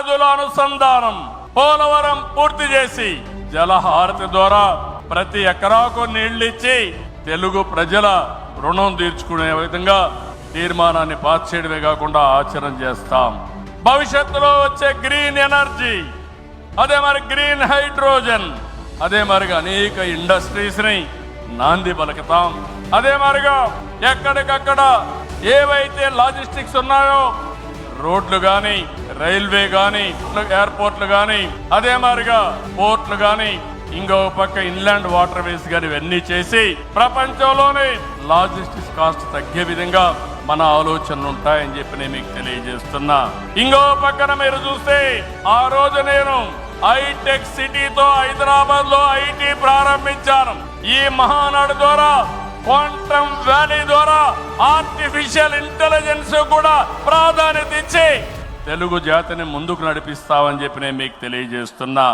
నదుల అనుసంధానం, పోలవరం పూర్తి చేసి జలహారతి ద్వారా ప్రతి ఎకరాకు నీళ్లిచ్చి తెలుగు ప్రజల రుణం తీర్చుకునే విధంగా తీర్మానాన్ని పాస్ చేయడమే కాకుండా ఆచరణ చేస్తాం. భవిష్యత్తులో వచ్చే గ్రీన్ ఎనర్జీ, అదే మరి గ్రీన్ హైడ్రోజన్, అదే మరిగా అనేక ఇండస్ట్రీస్ ని నాంది పలుకుతాం. అదే మరిగా ఎక్కడికక్కడ ఏవైతే లాజిస్టిక్స్ ఉన్నాయో, రోడ్లు గాని, రైల్వే గాని, ఎయిర్పోర్ట్లు గాని, అదే మరిగా పోర్ట్లు గాని, ఇంకో పక్క ఇన్లాండ్ వాటర్ వేస్ గాని, ఇవన్నీ చేసి ప్రపంచంలోనే లాజిస్టిక్స్ కాస్ట్ తగ్గే విధంగా మన ఆలోచనలు ఉంటాయని చెప్పి నేను మీకు తెలియజేస్తున్నా. ఇంకో పక్కన మీరు చూస్తే ఆ రోజు నేను హైటెక్ సిటీతో హైదరాబాద్ లో ఐటీ ప్రారంభించాను. ఈ మహానాడు ద్వారా, క్వాంటమ్ వ్యాలీ ద్వారా ఆర్టిఫిషియల్ ఇంటెలిజెన్స్ కూడా ప్రాధాన్యత ఇచ్చి తెలుగు జాతిని ముందుకు నడిపిస్తామని చెప్పి నేను మీకు తెలియజేస్తున్నా.